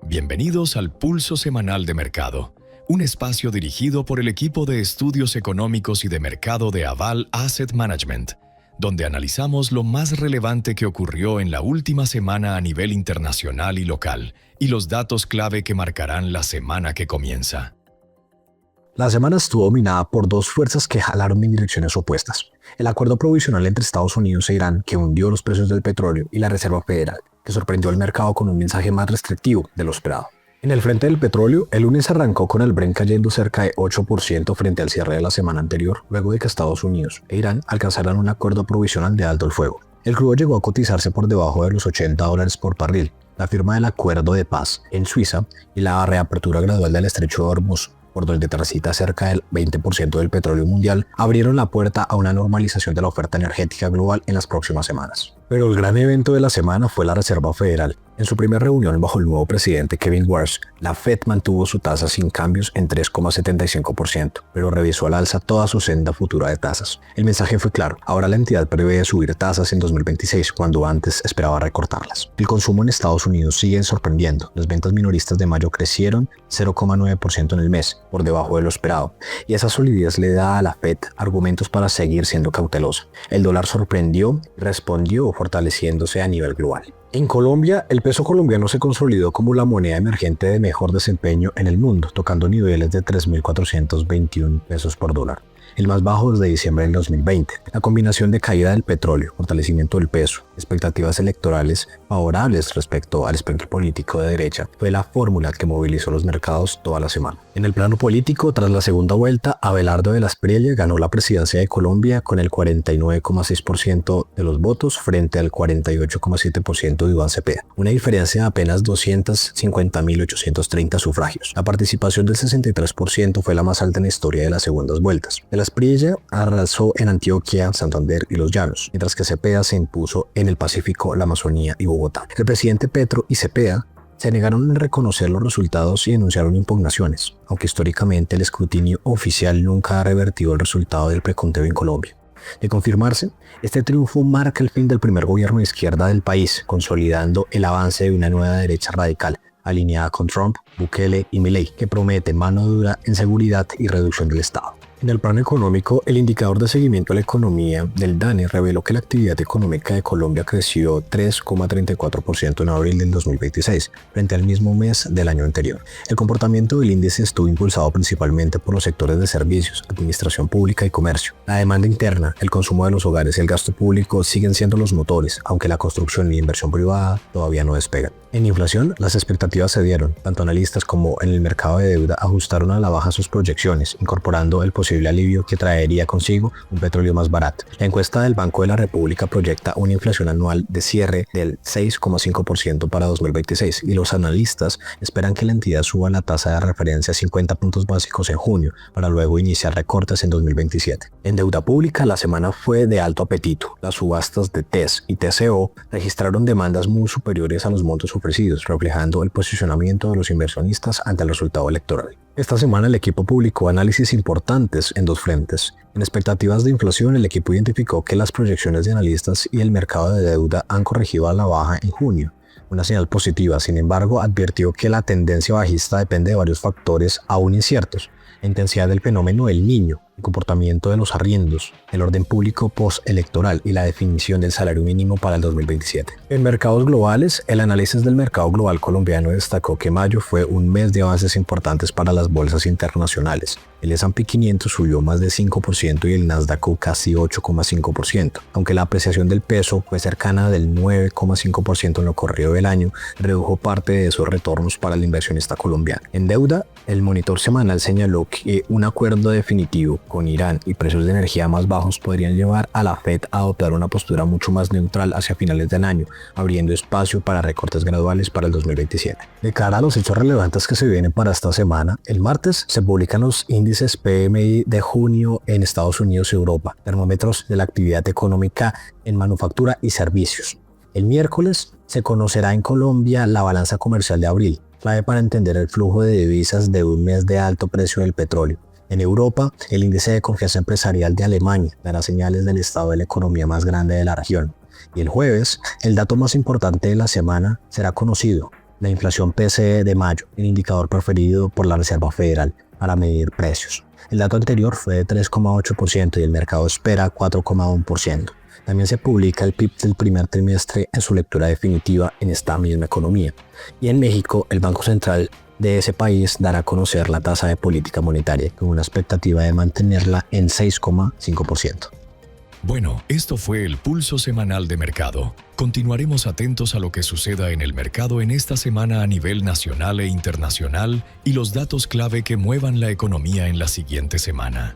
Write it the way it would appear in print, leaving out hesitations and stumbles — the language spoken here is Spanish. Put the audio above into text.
Bienvenidos al Pulso Semanal de Mercado, un espacio dirigido por el equipo de estudios económicos y de mercado de Aval Asset Management, donde analizamos lo más relevante que ocurrió en la última semana a nivel internacional y local, y los datos clave que marcarán la semana que comienza. La semana estuvo dominada por dos fuerzas que jalaron en direcciones opuestas. El acuerdo provisional entre Estados Unidos e Irán, que hundió los precios del petróleo, y la Reserva Federal, que sorprendió al mercado con un mensaje más restrictivo de lo esperado. En el frente del petróleo, el lunes arrancó con el Brent cayendo cerca de 8% frente al cierre de la semana anterior, luego de que Estados Unidos e Irán alcanzaran un acuerdo provisional de alto el fuego. El crudo llegó a cotizarse por debajo de los $80 por barril. La firma del acuerdo de paz en Suiza y la reapertura gradual del estrecho de Hormuz, por donde transita cerca del 20% del petróleo mundial, abrieron la puerta a una normalización de la oferta energética global en las próximas semanas. Pero el gran evento de la semana fue la Reserva Federal. En su primera reunión bajo el nuevo presidente Kevin Warsh, la Fed mantuvo su tasa sin cambios en 3,75%, pero revisó al alza toda su senda futura de tasas. El mensaje fue claro: ahora la entidad prevé subir tasas en 2026, cuando antes esperaba recortarlas. El consumo en Estados Unidos sigue sorprendiendo. Las ventas minoristas de mayo crecieron 0,9% en el mes, por debajo de lo esperado, y esa solidez le da a la Fed argumentos para seguir siendo cautelosa. El dólar sorprendió y respondió fortaleciéndose a nivel global. En Colombia, el peso colombiano se consolidó como la moneda emergente de mejor desempeño en el mundo, tocando niveles de 3.421 pesos por dólar, el más bajo desde diciembre del 2020. La combinación de caída del petróleo, fortalecimiento del peso, expectativas electorales favorables respecto al espectro político de derecha, fue la fórmula que movilizó los mercados toda la semana. En el plano político, tras la segunda vuelta, Abelardo de la Espriella ganó la presidencia de Colombia con el 49,6% de los votos frente al 48,7% de Iván Cepeda, una diferencia de apenas 250.830 sufragios. La participación del 63% fue la más alta en la historia de las segundas vueltas. De la Espriella arrasó en Antioquia, Santander y Los Llanos, mientras que Cepeda se impuso en el Pacífico, la Amazonía y Bogotá. El presidente Petro y Cepeda se negaron a reconocer los resultados y denunciaron impugnaciones, aunque históricamente el escrutinio oficial nunca ha revertido el resultado del preconteo en Colombia. De confirmarse, este triunfo marca el fin del primer gobierno de izquierda del país, consolidando el avance de una nueva derecha radical, alineada con Trump, Bukele y Milei, que promete mano dura en seguridad y reducción del Estado. En el plano económico, el indicador de seguimiento a la economía del DANE reveló que la actividad económica de Colombia creció 3,34% en abril del 2026, frente al mismo mes del año anterior. El comportamiento del índice estuvo impulsado principalmente por los sectores de servicios, administración pública y comercio. La demanda interna, el consumo de los hogares y el gasto público siguen siendo los motores, aunque la construcción y la inversión privada todavía no despegan. En inflación, las expectativas se dieron. Tanto analistas como en el mercado de deuda ajustaron a la baja sus proyecciones, incorporando el posible alivio que traería consigo un petróleo más barato. La encuesta del Banco de la República proyecta una inflación anual de cierre del 6,5% para 2026 y los analistas esperan que la entidad suba la tasa de referencia a 50 puntos básicos en junio para luego iniciar recortes en 2027. En deuda pública, la semana fue de alto apetito. Las subastas de TES y TCO registraron demandas muy superiores a los montos ofrecidos, reflejando el posicionamiento de los inversionistas ante el resultado electoral. Esta semana el equipo publicó análisis importantes en dos frentes. En expectativas de inflación, el equipo identificó que las proyecciones de analistas y el mercado de deuda han corregido a la baja en junio, una señal positiva. Sin embargo, advirtió que la tendencia bajista depende de varios factores aún inciertos: la intensidad del fenómeno del Niño, el comportamiento de los arriendos, el orden público postelectoral y la definición del salario mínimo para el 2027. En mercados globales, el análisis del mercado global colombiano destacó que mayo fue un mes de avances importantes para las bolsas internacionales. El S&P 500 subió más de 5% y el Nasdaq casi 8,5%. Aunque la apreciación del peso fue cercana del 9,5% en lo corrido del año, redujo parte de esos retornos para el inversionista colombiano. En deuda, el monitor semanal señaló que un acuerdo definitivo con Irán y precios de energía más bajos podrían llevar a la Fed a adoptar una postura mucho más neutral hacia finales del año, abriendo espacio para recortes graduales para el 2027. De cara a los hechos relevantes que se vienen para esta semana, el martes se publican los índices PMI de junio en Estados Unidos y Europa, termómetros de la actividad económica en manufactura y servicios. El miércoles se conocerá en Colombia la balanza comercial de abril, clave para entender el flujo de divisas de un mes de alto precio del petróleo. En Europa, el índice de confianza empresarial de Alemania dará señales del estado de la economía más grande de la región. Y el jueves, el dato más importante de la semana será conocido, la inflación PCE de mayo, el indicador preferido por la Reserva Federal para medir precios. El dato anterior fue de 3,8% y el mercado espera 4,1%. También se publica el PIB del primer trimestre en su lectura definitiva en esta misma economía. Y en México, el Banco Central de ese país dará a conocer la tasa de política monetaria con una expectativa de mantenerla en 6,5%. Bueno, esto fue el Pulso Semanal de Mercado. Continuaremos atentos a lo que suceda en el mercado en esta semana a nivel nacional e internacional y los datos clave que muevan la economía en la siguiente semana.